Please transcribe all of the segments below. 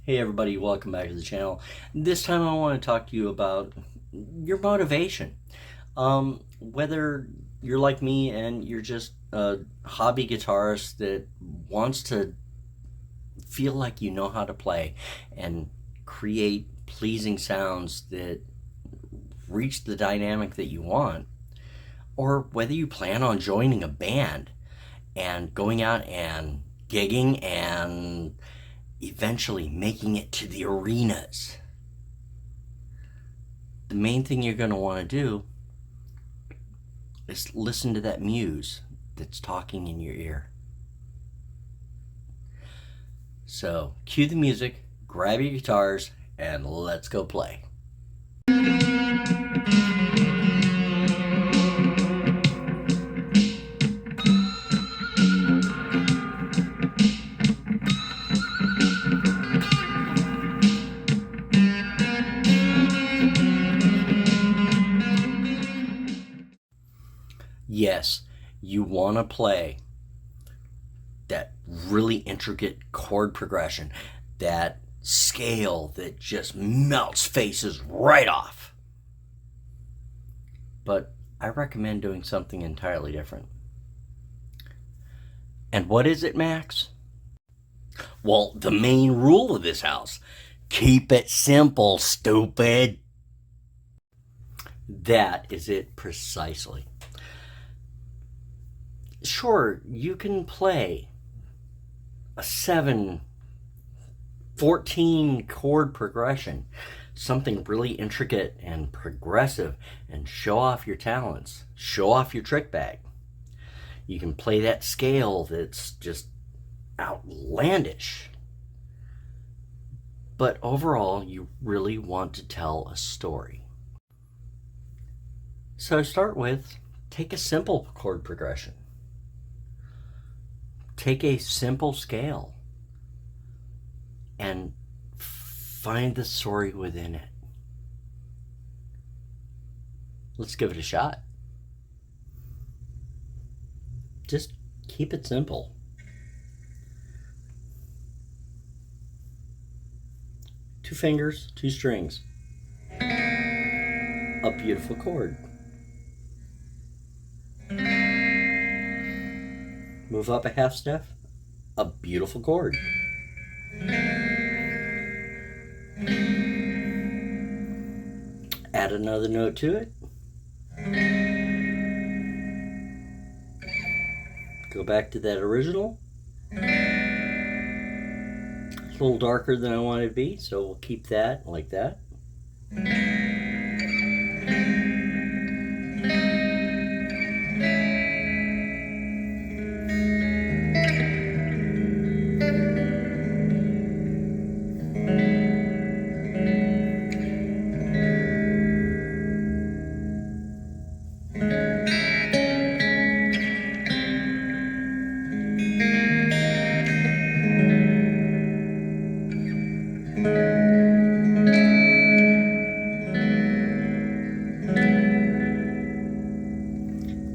Hey everybody, welcome back to the channel. This time I want to talk to you about your motivation. Whether you're like me and you're just a hobby guitarist that wants to feel like you know how to play and create pleasing sounds that reach the dynamic that you want, or whether you plan on joining a band and going out and gigging and eventually making it to the arenas. The main thing you're going to want to do is listen to that muse that's talking in your ear. So cue the music, grab your guitars, and let's go play. Yes, you want to play that really intricate chord progression, that scale that just melts faces right off. But I recommend doing something entirely different. And what is it, Max? Well, the main rule of this house: keep it simple, stupid. That is it precisely. Sure, you can play a 7/14 chord progression, something really intricate and progressive, and show off your talents, show off your trick bag. You can play that scale that's just outlandish. But overall, you really want to tell a story. So start with, take a simple chord progression. Take a simple scale and find the story within it. Let's give it a shot. Just keep it simple. Two fingers, two strings. A beautiful chord. Move up a half step. A beautiful chord. Add another note to it. Go back to that original. A little darker than I want it to be, so we'll keep that like that.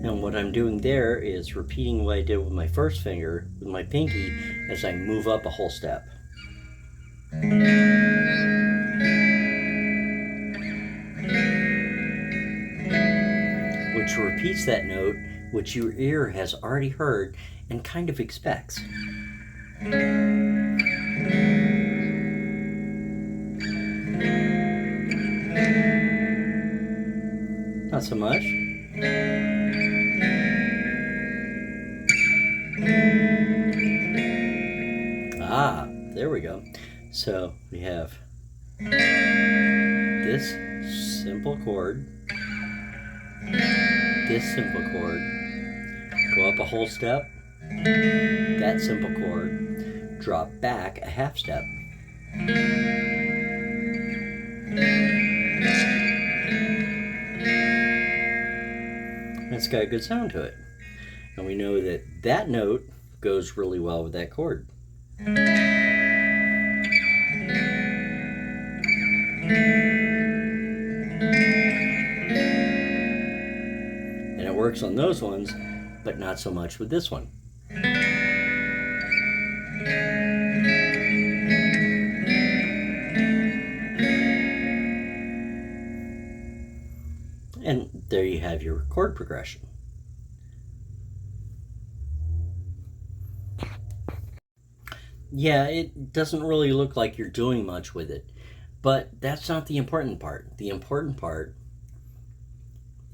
And what I'm doing there is repeating what I did with my first finger, with my pinky, as I move up a whole step. Which repeats that note, which your ear has already heard and kind of expects. Not so much. Ah, there we go. So we have this simple chord, this simple chord, go up a whole step, that simple chord, drop back a half step. It's got a good sound to it. And we know that that note goes really well with that chord. And it works on those ones, but not so much with this one. there you have your chord progression. Yeah, it doesn't really look like you're doing much with it, but that's not the important part. The important part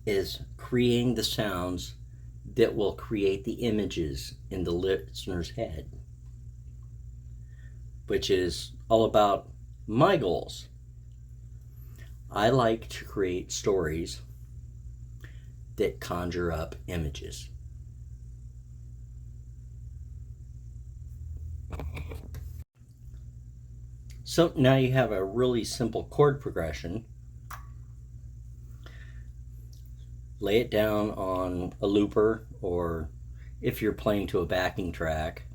is creating the sounds that will create the images in the listener's head, which is all about my goals. I like to create stories that conjure up images. So now you have a really simple chord progression. Lay it down on a looper, or if you're playing to a backing track,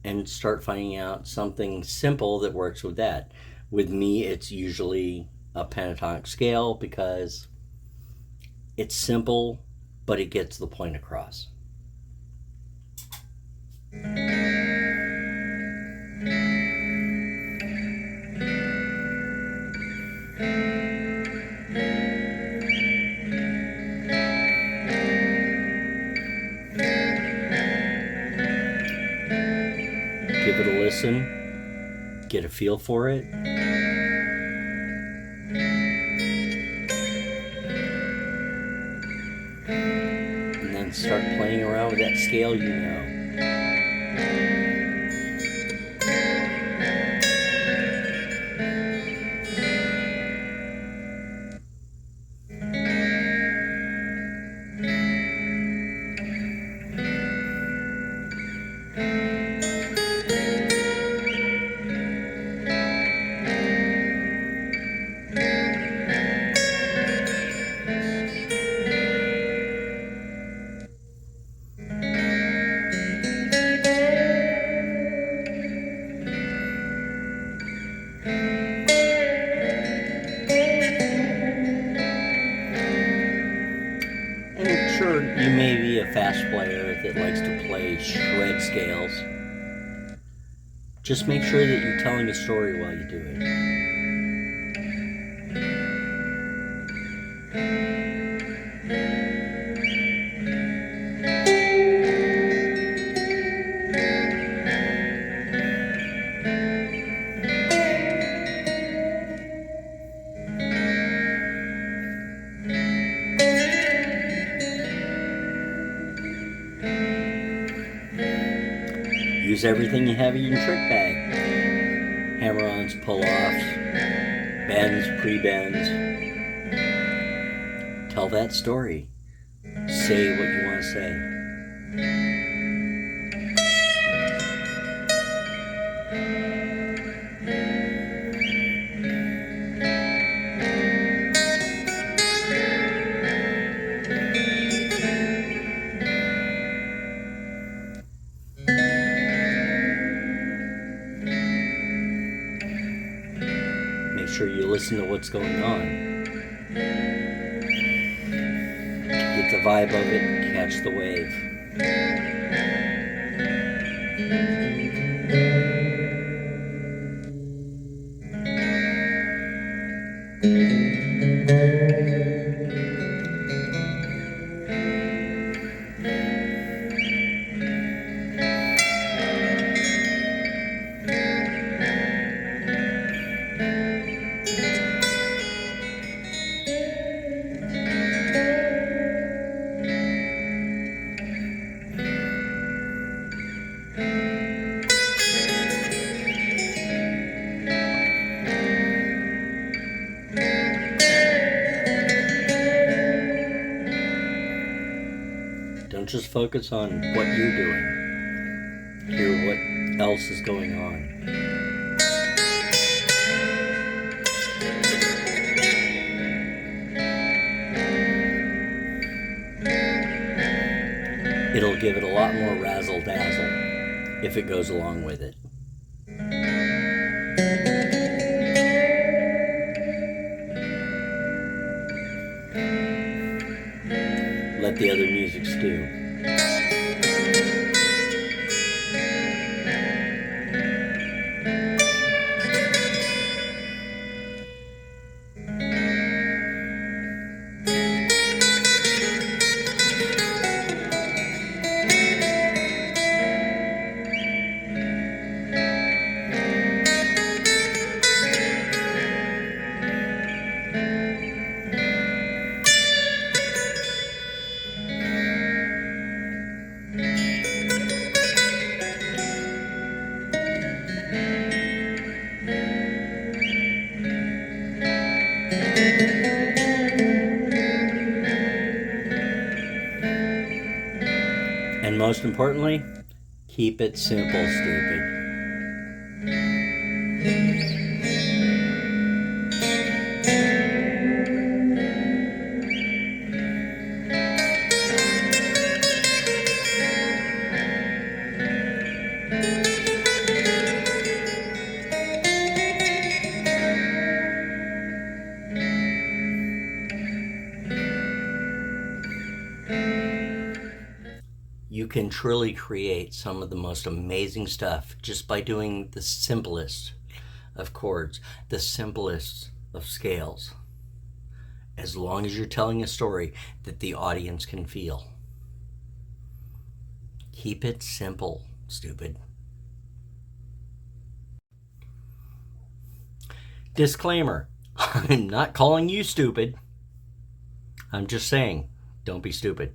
and start finding out something simple that works with that. With me, it's usually a pentatonic scale because it's simple, but it gets the point across. Give it a listen, get a feel for it. And then start playing around with that scale you know. And sure, you may be a fast player that likes to play shred scales. Just make sure that you're telling a story while you do it. Use everything you have in your trick bag. Hammer-ons, pull-offs, bends, pre-bends. Tell that story. Say what you want to say. Make sure you listen to what's going on. Get the vibe of it, catch the wave. Don't just focus on what you're doing. Hear what else is going on. It'll give it a lot more razzle-dazzle if it goes along with it. Let the other music stew. most importantly, keep it simple, stupid. You can truly create some of the most amazing stuff just by doing the simplest of chords, the simplest of scales, as long as you're telling a story that the audience can feel. Keep it simple, stupid. Disclaimer, I'm not calling you stupid. I'm just saying, don't be stupid.